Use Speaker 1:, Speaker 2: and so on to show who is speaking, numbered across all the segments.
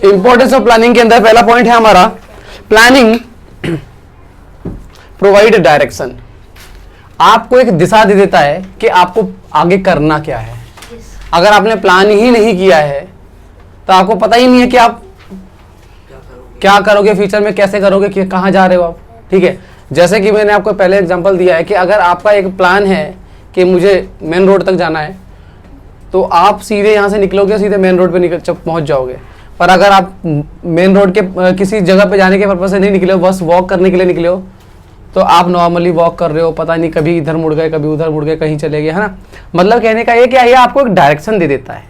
Speaker 1: Importance of planning के अंदर पहला पॉइंट है हमारा, प्लानिंग प्रोवाइड डायरेक्शन। आपको एक दिशा दे देता है कि आपको आगे करना क्या है। अगर आपने प्लान ही नहीं किया है तो आपको पता ही नहीं है कि आप क्या करोगे फ्यूचर में, कैसे करोगे, कि कहाँ जा रहे हो आप। ठीक है, जैसे कि मैंने आपको पहले एग्जांपल दिया है कि अगर आपका एक प्लान है कि मुझे मेन रोड तक जाना है तो आप सीधे यहाँ से निकलोगे, सीधे मेन रोड पे पहुँच जाओगे। पर अगर आप मेन रोड के किसी जगह पे जाने के पर्पज से नहीं निकले हो, बस वॉक करने के लिए निकले हो, तो आप नॉर्मली वॉक कर रहे हो, पता नहीं कभी इधर मुड़ गए, कभी उधर मुड़ गए, कहीं चले गए, है ना। मतलब कहने का ये क्या है, आपको एक डायरेक्शन दे देता है।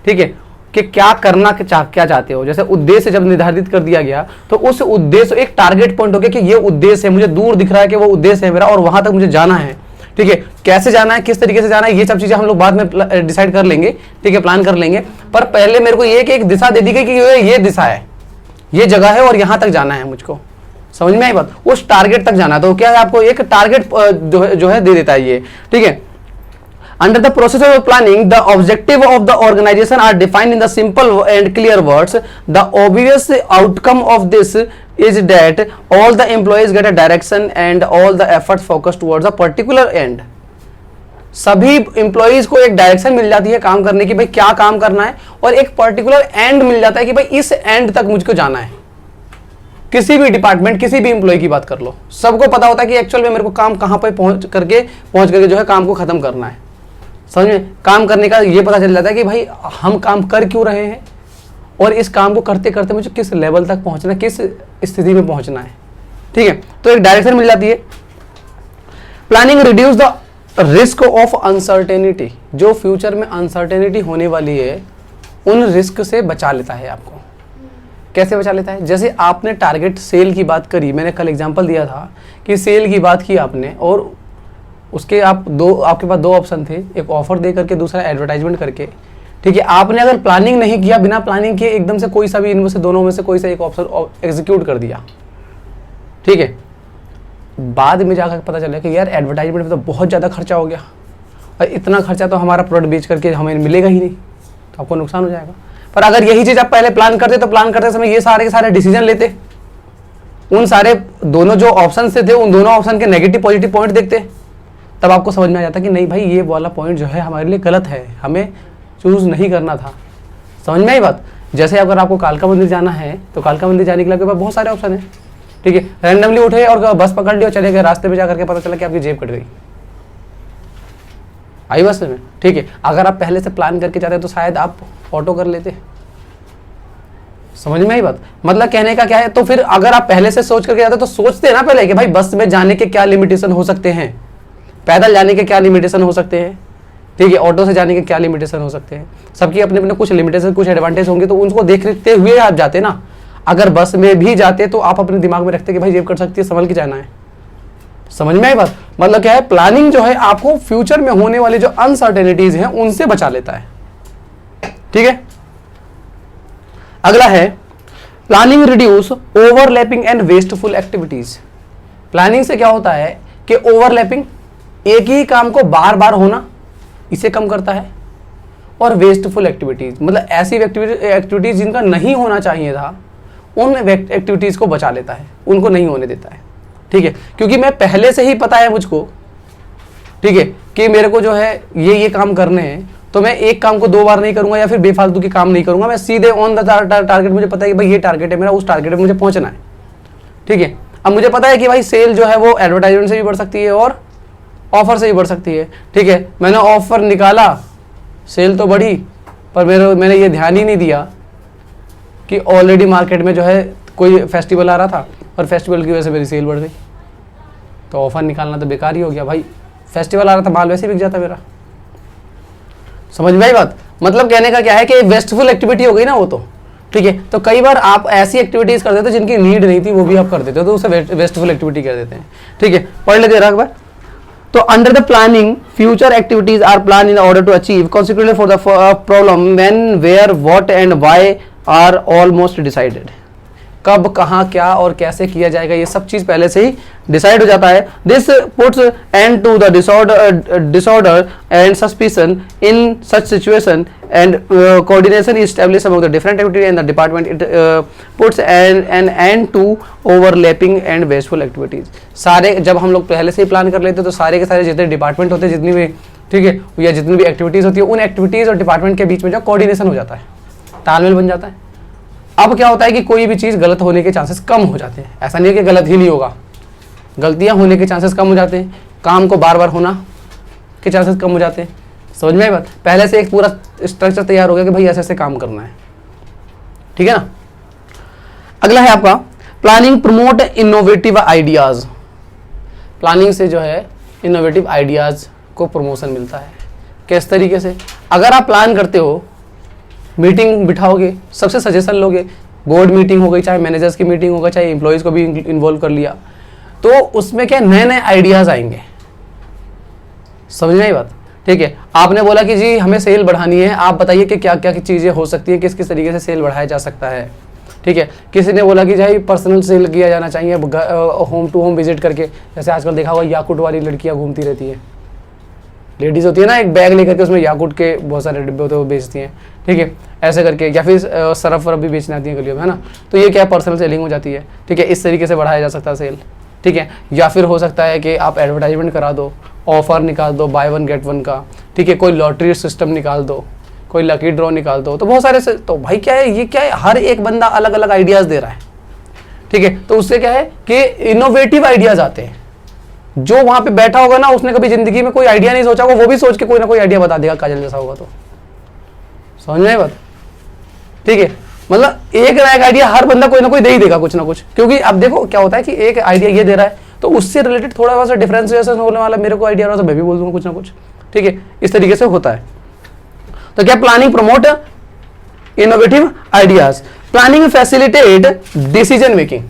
Speaker 1: ठीक है, कि क्या करना क्या चाहते हो। जैसे उद्देश्य जब निर्धारित कर दिया गया तो उस उद्देश्य एक टारगेट पॉइंट हो गया कि ये उद्देश्य है, मुझे दूर दिख रहा है कि वो उद्देश्य है मेरा और वहां तक मुझे जाना है। ठीक है, कैसे जाना है, किस तरीके से जाना है, ये सब चीजें हम लोग बाद में डिसाइड कर लेंगे। ठीक है, प्लान कर लेंगे। पर पहले मेरे को ये कि एक दिशा दे दी गई कि ये दिशा है, ये जगह है और यहां तक जाना है मुझको। समझ में आई बात, उस टारगेट तक जाना। तो क्या है, आपको एक टारगेट जो है दे देता है ये। ठीक है, under the process of planning the objective of the organization are defined in the simple and clear words. The obvious outcome of this is that all the employees get a direction and all the efforts focus towards a particular end. सभी employees को एक direction मिल जाती है काम करने की, भाई क्या काम करना है, और एक पर्टिकुलर एंड मिल जाता है कि भाई इस एंड तक मुझको जाना है। किसी भी डिपार्टमेंट, किसी भी एम्प्लॉय की बात कर लो, सबको पता होता है कि एक्चुअल में मेरे को काम कहाँ पे पहुंच करके जो है काम को खत्म करना है। समझ में, काम करने का ये पता चल जाता है कि भाई हम काम कर क्यों रहे हैं और इस काम को करते करते मुझे किस लेवल तक पहुंचना है, किस स्थिति में पहुंचना है। ठीक है, तो एक डायरेक्शन मिल जाती है। Planning reduce the risk of uncertainty. जो फ्यूचर में अनसर्टेनिटी होने वाली है उन रिस्क से बचा लेता है आपको। कैसे बचा लेता है, जैसे आपने टारगेट सेल की बात करी, मैंने कल एग्जांपल दिया था कि सेल की बात की आपने और उसके आपके पास दो ऑप्शन थे, एक ऑफर दे करके, दूसरा एडवर्टाइजमेंट करके। ठीक है, आपने अगर प्लानिंग नहीं किया, बिना प्लानिंग किए एकदम से कोई सा भी इनमें से दोनों में से कोई सा एक ऑप्शन एग्जीक्यूट कर दिया। ठीक है, बाद में जाकर पता चला कि यार एडवर्टाइजमेंट में तो बहुत ज़्यादा खर्चा हो गया और इतना खर्चा तो हमारा प्रोडक्ट बेच करके हमें मिलेगा ही नहीं, तो आपको नुकसान हो जाएगा। पर अगर यही चीज़ आप पहले प्लान करते तो प्लान करते समय ये सारे के सारे डिसीजन लेते, उन सारे दोनों जो ऑप्शन से थे उन दोनों ऑप्शन के नेगेटिव पॉजिटिव पॉइंट देखते, तब आपको समझ में आ जाता कि नहीं भाई ये वाला पॉइंट जो है हमारे लिए गलत है, हमें चूज नहीं करना था। समझ में आई बात। जैसे अगर आपको कालका मंदिर जाना है तो कालका मंदिर जाने के लिए आपके पास बहुत सारे ऑप्शन है। ठीक है, रैंडमली उठे और बस पकड़ लिया, चले गए, रास्ते में जाकर के पता चला कि आपकी जेब कट गई, आई बस में। ठीक है, अगर आप पहले से प्लान करके जाते तो शायद आप ऑटो कर लेते। समझ में आई बात, मतलब कहने का क्या है, तो फिर अगर आप पहले से सोच करके जाते तो सोचते ना पहले कि भाई बस में जाने के क्या लिमिटेशन हो सकते हैं, पैदल जाने के क्या लिमिटेशन हो सकते हैं, ठीक है, ऑटो से जाने के क्या लिमिटेशन हो सकते हैं। सबकी अपने अपने कुछ लिमिटेशन, कुछ एडवांटेज होंगे, तो उनको देखते हुए आप जाते ना। अगर बस में भी जाते तो आप अपने दिमाग में रखते कि भाई जेब कट सकती है, संभल के जाना है। समझ में आई बात, मतलब क्या है, प्लानिंग जो है आपको फ्यूचर में होने वाली जो अनसर्टेनिटीज हैं उनसे बचा लेता है। ठीक है, अगला है planning reduce overlapping and wasteful activities. Planning से क्या होता है कि ओवरलैपिंग, एक ही काम को बार बार होना, इसे कम करता है। और वेस्टफुल एक्टिविटीज, मतलब ऐसी एक्टिविटीज जिनका नहीं होना चाहिए था उन एक्टिविटीज को बचा लेता है, उनको नहीं होने देता है। ठीक है, क्योंकि मैं पहले से ही पता है मुझको, ठीक है, कि मेरे को जो है ये काम करने हैं, तो मैं एक काम को दो बार नहीं करूंगा या फिर बेफालतू के काम नहीं करूंगा, मैं सीधे ऑन द टारगेट, मुझे पता है कि भाई ये टारगेट है मेरा, उस टारगेट पे मुझे पहुंचना है। ठीक है, अब मुझे पता है कि भाई सेल जो है वो एडवर्टाइजमेंट से भी बढ़ सकती है और ऑफर से भी बढ़ सकती है। ठीक है, मैंने ऑफर निकाला, सेल तो बढ़ी, पर मैंने ये ध्यान ही नहीं दिया कि ऑलरेडी मार्केट में जो है कोई फेस्टिवल आ रहा था और फेस्टिवल की वजह से मेरी सेल बढ़ गई, तो ऑफर निकालना तो बेकार ही हो गया। भाई फेस्टिवल आ रहा था, माल वैसे बिक जाता मेरा। समझ में आई बात, मतलब कहने का क्या है कि वेस्टफुल एक्टिविटी हो गई ना वो तो। ठीक है, तो कई बार आप ऐसी एक्टिविटीज कर देते हो जिनकी नीड नहीं थी, वो भी आप कर देते हो, तो उसे वेस्टफुल एक्टिविटी कर देते हैं। ठीक है, पढ़ लेते हैं एक बार। तो under the planning future activities are plan in order to achieve consequently for the problem when where what and why are almost decided. कब, कहाँ, क्या और कैसे किया जाएगा, ये सब चीज पहले से ही डिसाइड हो जाता है। This puts end to the disorder and suspicion in such situation and coordination is established among the different activity in the department. It puts an end to overlapping and wasteful activities. सारे जब हम लोग पहले से ही plan कर लेते हैं तो सारे के सारे जितने डिपार्टमेंट होते हैं, जितनी भी, ठीक है, या जितनी भी एक्टिविटीज होती है, उन एक्टिविटीज और डिपार्टमेंट के बीच में जो कोऑर्डिनेशन हो जाता है, तालमेल बन जाता है। अब क्या होता है कि कोई भी चीज़ गलत होने के चांसेस कम हो जाते हैं। ऐसा नहीं है कि गलत ही नहीं होगा, गलतियां होने के चांसेस कम हो जाते हैं, काम को बार बार होना के चांसेस कम हो जाते हैं। समझ में आई बात? पहले से एक पूरा स्ट्रक्चर तैयार हो गया कि भाई ऐसे ऐसे काम करना है, ठीक है ना। अगला है आपका planning promote innovative ideas. Planning से जो है इनोवेटिव आइडियाज को प्रमोशन मिलता है। किस तरीके से? अगर आप प्लान करते हो, मीटिंग बिठाओगे, सबसे सजेशन लोगे, बोर्ड मीटिंग हो गई, चाहे मैनेजर्स की मीटिंग होगा, चाहे एम्प्लॉयज़ को भी इन्वॉल्व कर लिया, तो उसमें क्या नए नए आइडियाज़ आएंगे। समझ में आई बात? ठीक है, आपने बोला कि जी हमें सेल बढ़ानी है, आप बताइए कि क्या क्या चीज़ें हो सकती है, किस किस तरीके से सेल बढ़ाया जा सकता है, ठीक है। किसी ने बोला कि भाई पर्सनल सेल किया जाना चाहिए होम टू होम विजिट करके, जैसे आजकल देखा होगा याकूट वाली लड़कियाँ घूमती रहती है, लेडीज़ होती है ना, एक बैग लेकर के उसमें याकूट के बहुत सारे डिब्बे होते हैं वो बेचती हैं, ठीक है, ऐसे करके। या फिर सरफ वरफ भी बेचने आती है गलियों में, है ना। तो ये क्या पर्सनल सेलिंग हो जाती है, ठीक है। इस तरीके से बढ़ाया जा सकता है सेल, ठीक है। या फिर हो सकता है कि आप एडवर्टाइजमेंट करा दो, ऑफर निकाल दो, बाय वन गेट वन का, ठीक है। कोई लॉटरी सिस्टम निकाल दो, कोई लकी ड्रॉ निकाल दो, तो बहुत सारे से। तो भाई क्या है, ये क्या है, हर एक बंदा अलग अलग आइडियाज़ दे रहा है, ठीक है। तो उससे क्या है कि इनोवेटिव आइडियाज़ आते हैं। जो वहां पे बैठा होगा ना, उसने कभी जिंदगी में कोई आइडिया नहीं सोचा होगा, वो भी सोच के कोई ना कोई आइडिया बता देगा, काजल जैसा होगा तो। समझ में आई बात? ठीक है, मतलब एक ना एक आइडिया हर बंदा कोई ना कोई दे ही देगा कुछ ना कुछ। क्योंकि अब देखो क्या होता है कि एक आइडिया ये दे रहा है तो उससे रिलेटेड थोड़ा सा डिफरेंशिएशन होने वाला, मेरे को आइडिया रहा तो मैं भी बोल दूंगा कुछ ना कुछ, ठीक है। इस तरीके से होता है। तो क्या planning promote innovative ideas. Planning facilitate decision making,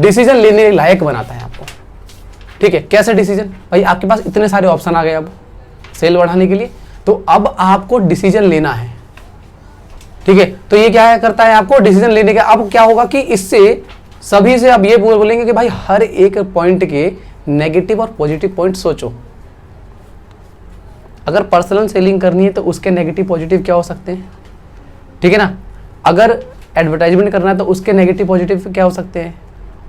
Speaker 1: decision लेने लायक बनाता है आपको, ठीक है। कैसे डिसीजन? भाई आपके पास इतने सारे ऑप्शन आ गए अब सेल बढ़ाने के लिए, तो अब आपको डिसीजन लेना है, ठीक है। तो ये क्या है, करता है आपको डिसीजन लेने का। अब क्या होगा कि इससे सभी से अब ये बोलेंगे कि भाई हर एक पॉइंट के नेगेटिव और पॉजिटिव पॉइंट सोचो। अगर पर्सनल सेलिंग करनी है तो उसके नेगेटिव पॉजिटिव क्या हो सकते हैं, ठीक है ना। अगर एडवर्टाइजमेंट करना है तो उसके नेगेटिव पॉजिटिव क्या हो सकते हैं,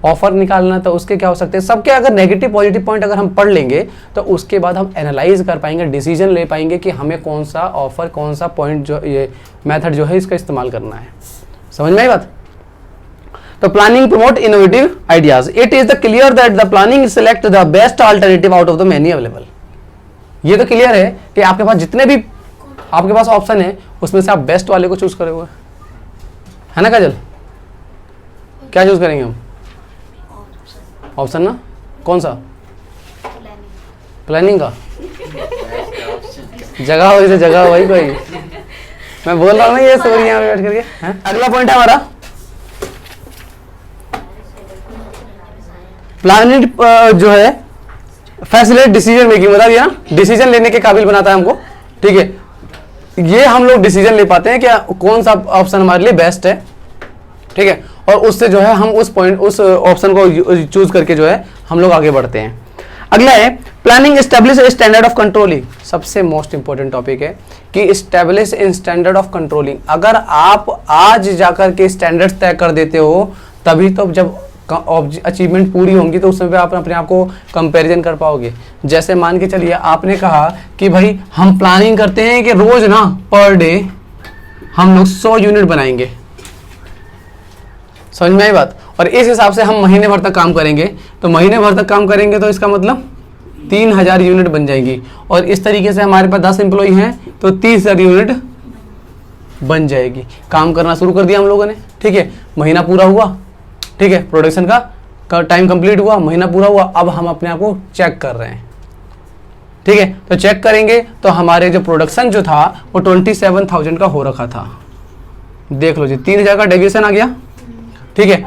Speaker 1: ऑफर निकालना है तो उसके क्या हो सकते हैं। सबके अगर नेगेटिव पॉजिटिव पॉइंट अगर हम पढ़ लेंगे तो उसके बाद हम एनालाइज कर पाएंगे, डिसीजन ले पाएंगे कि हमें कौन सा ऑफर, कौन सा पॉइंट, जो ये मेथड जो है इसका इस्तेमाल करना है। समझ में आई बात? तो planning promote innovative ideas. It is the clear that the planning select the best alternative out of the many available. ये तो क्लियर है कि आपके पास जितने भी आपके पास ऑप्शन है उसमें से आप बेस्ट वाले को चूज करोगे, है ना काजल? क्या चूज करेंगे हम? ऑप्शन ना, कौन सा? प्लानिंग का जगह हो, इसे जगह वही कोई, मैं बोल रहा हूँ ना ये सोरी यहाँ पे बैठ करके। अगला पॉइंट है हमारा प्लानिंग जो है फैसिलिटेट डिसीजन मेकिंग, बता दिया ना, डिसीजन लेने के काबिल बनाता है हमको, ठीक है। ये हम लोग डिसीजन ले पाते हैं क्या कौन सा ऑप्शन हमारे लिए बेस्ट है, ठीक है। और उससे जो है हम उस ऑप्शन को चूज करके जो है हम लोग आगे बढ़ते हैं। अगला है planning establish standard of controlling. सबसे मोस्ट इंपॉर्टेंट टॉपिक है कि establish in standard of controlling. अगर आप आज जाकर के स्टैंडर्ड्स तय कर देते हो तभी तो जब अचीवमेंट पूरी होंगी तो उस समय आप अपने आप को कंपैरिजन कर पाओगे। जैसे मान के चलिए आपने कहा कि भाई हम प्लानिंग करते हैं कि रोज ना पर डे हम लोग 100 यूनिट बनाएंगे, समझ में आई बात। और इस हिसाब से हम महीने भर तक काम करेंगे, तो महीने भर तक काम करेंगे तो इसका मतलब 3000 यूनिट बन जाएगी। और इस तरीके से हमारे पास 10 एम्प्लॉय हैं तो 30,000 यूनिट बन जाएगी। काम करना शुरू कर दिया हम लोगों ने, ठीक है। महीना पूरा हुआ, ठीक है, प्रोडक्शन का टाइम कंप्लीट हुआ, महीना पूरा हुआ। अब हम अपने आप को चेक कर रहे हैं, ठीक है। तो चेक करेंगे तो हमारे जो प्रोडक्शन जो था वो 27,000 का हो रखा था। देख लो जी 3,000 का डेविएशन आ गया, ठीक है।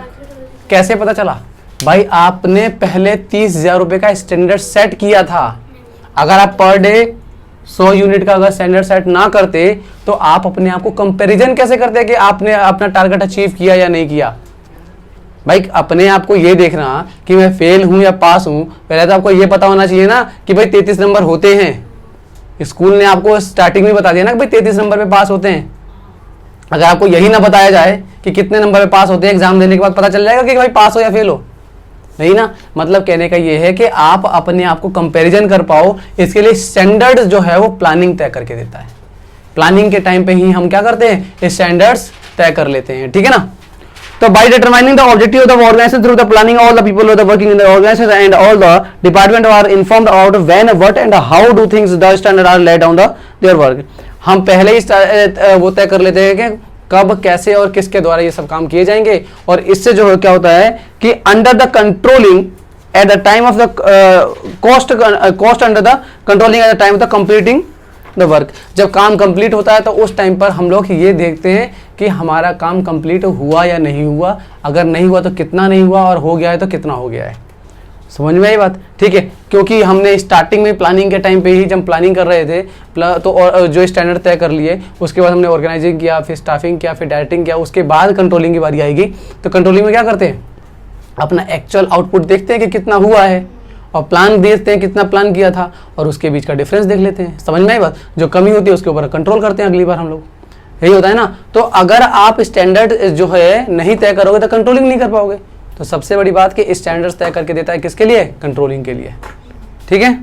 Speaker 1: कैसे पता चला? भाई आपने पहले 30,000 रुपए का स्टैंडर्ड सेट किया था। अगर आप पर डे 100 यूनिट का अगर स्टैंडर्ड सेट ना करते तो आप अपने आप को कंपैरिजन कैसे करते कि आपने अपना टारगेट अचीव किया या नहीं किया? भाई अपने आप को ये देखना कि मैं फेल हूं या पास हूं, पहले तो आपको ये पता होना चाहिए ना कि भाई 33 नंबर होते हैं। स्कूल ने आपको स्टार्टिंग में बता दिया ना कि भाई 33 नंबर पे पास होते हैं। अगर आपको यही ना बताया जाए कि कितने नंबर पे पास होते हैं, एग्जाम देने के बाद पता चल जाएगा कि भाई पास हो या फेल हो, नहीं ना। मतलब कहने का ये है कि आप अपने आप को कंपैरिजन कर पाओ, इसके लिए स्टैंडर्ड्स जो है वो प्लानिंग तय करके देता है। प्लानिंग के टाइम पे ही हम क्या करते हैं, स्टैंडर्ड्स तय कर लेते हैं, ठीक है ना। So by determining the objective of the organization through the planning, all the people who are working in the organization and all the department are informed about when, what and how do things the standard are laid down the their work. हम पहले ही वो तय कर लेते हैं कि कब, कैसे और किसके द्वारा ये सब काम किए जाएंगे, और इससे जो क्या होता है कि under the controlling at the time of the cost under the controlling at the time of the completing the work. जब काम कंप्लीट होता है तो उस टाइम पर हम लोग ये देखते हैं कि हमारा काम कंप्लीट हुआ या नहीं हुआ, अगर नहीं हुआ तो कितना नहीं हुआ, और हो गया है तो कितना हो गया है। समझ में आई बात, ठीक है। क्योंकि हमने स्टार्टिंग में प्लानिंग के टाइम पे ही जब प्लानिंग कर रहे थे तो और जो स्टैंडर्ड तय कर लिए, उसके बाद हमने ऑर्गेनाइजिंग किया, फिर स्टाफिंग किया, फिर डायरेक्टिंग किया, उसके बाद कंट्रोलिंग की बारी आएगी। तो कंट्रोलिंग में क्या करते हैं, अपना एक्चुअल आउटपुट देखते हैं कि कितना हुआ है, और प्लान देखते हैं कितना प्लान किया था, और उसके बीच का डिफरेंस देख लेते हैं। समझ में आई बात, जो कमी होती है उसके ऊपर कंट्रोल करते हैं अगली बार हम लोग, यही होता है ना। तो अगर आप स्टैंडर्ड जो है नहीं तय करोगे तो कंट्रोलिंग नहीं कर पाओगे। तो सबसे बड़ी बात कि स्टैंडर्ड्स तय करके देता है किसके लिए, कंट्रोलिंग के लिए, ठीक है।